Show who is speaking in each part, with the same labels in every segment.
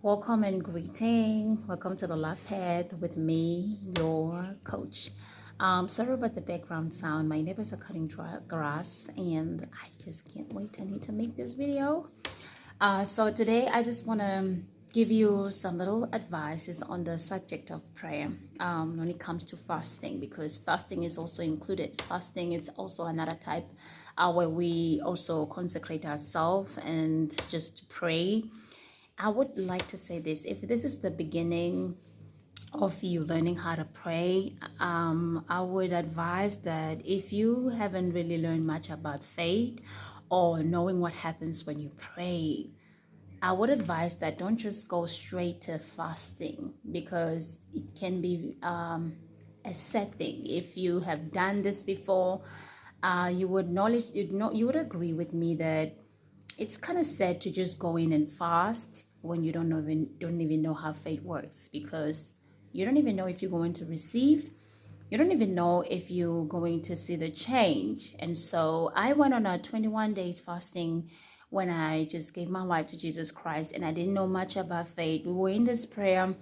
Speaker 1: Welcome and greeting. Welcome to the Love Path with me, your coach. Sorry about the background sound. My neighbors are cutting grass, and I just can't wait. I need to make this video. So today, I just want to give you some little advices on the subject of prayer when it comes to fasting, because fasting is also included. Fasting is also another type where we also consecrate ourselves and just pray. I would like to say this: if this is the beginning of you learning how to pray, I would advise that if you haven't really learned much about faith or knowing what happens when you pray, I would advise that don't just go straight to fasting, because it can be a sad thing. If you have done this before, you would you would agree with me that it's kind of sad to just go in and fast when you don't even know how faith works, because you don't even know if you're going to receive. You don't even know if you're going to see the change. And so I went on a 21 days fasting when I just gave my life to Jesus Christ, and I didn't know much about faith. We were in this prayer,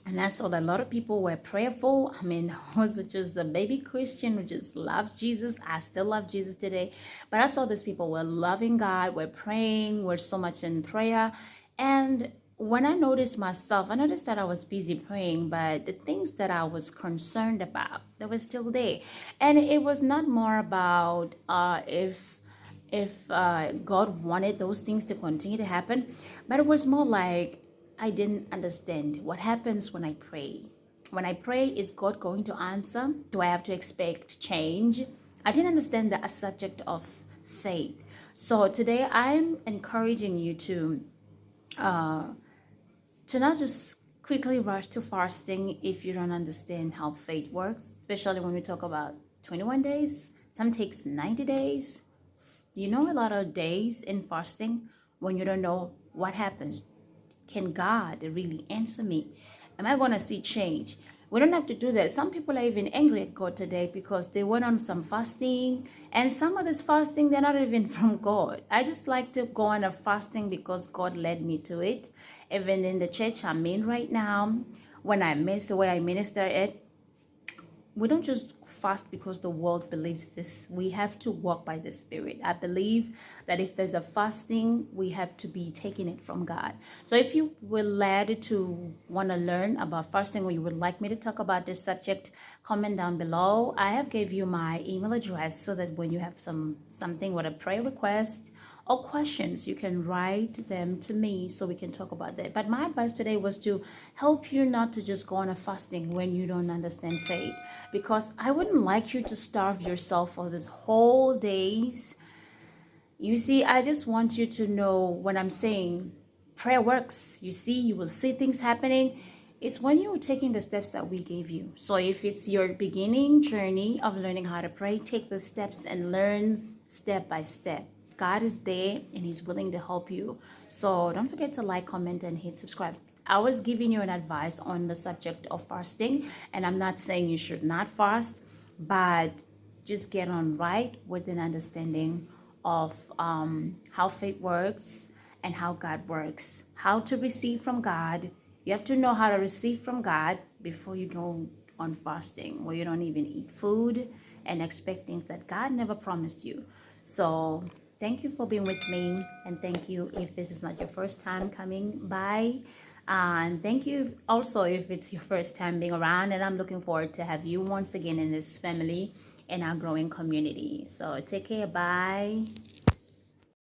Speaker 1: and I saw that a lot of people were prayerful. I mean, I was just a baby Christian who just loves Jesus. I still love Jesus today. But I saw these people were loving God, were praying, were so much in prayer. And when I noticed myself, I noticed that I was busy praying, but the things that I was concerned about, they were still there. And it was not more about if God wanted those things to continue to happen, but it was more like I didn't understand what happens when I pray. When I pray, is God going to answer? Do I have to expect change? I didn't understand the subject of faith. So today I'm encouraging you to not just quickly rush to fasting if you don't understand how faith works, especially when we talk about 21 days. Some takes 90 days. You know, a lot of days in fasting when you don't know what happens. Can God really answer me? Am I going to see change? We don't have to do that. Some people are even angry at God today because they went on some fasting, and some of this fasting, they're not even from God. I just like to go on a fasting because God led me to it. Even in the church I'm in right now, when I miss the way I minister it, we don't just fast because the world believes this. We have to walk by the Spirit. I believe that if there's a fasting, we have to be taking it from God. So if you were led to want to learn about fasting, or you would like me to talk about this subject, comment down below. I have gave you my email address so that when you have something with a prayer request or questions, you can write them to me so we can talk about that. But my advice today was to help you not to just go on a fasting when you don't understand faith, because I wouldn't like you to starve yourself for this whole days. You see, I just want you to know when I'm saying prayer works. You see, you will see things happening. It's when you're taking the steps that we gave you. So if it's your beginning journey of learning how to pray, take the steps and learn step by step. God is there and He's willing to help you. So don't forget to like, comment, and hit subscribe. I was giving you an advice on the subject of fasting, and I'm not saying you should not fast, but just get on right with an understanding of how faith works and how God works, how to receive from God. You have to know how to receive from God before you go on fasting, where you don't even eat food and expect things that God never promised you. So thank you for being with me, and thank you if this is not your first time coming by, and thank you also if it's your first time being around, and I'm looking forward to have you once again in this family, in our growing community. So take care. Bye.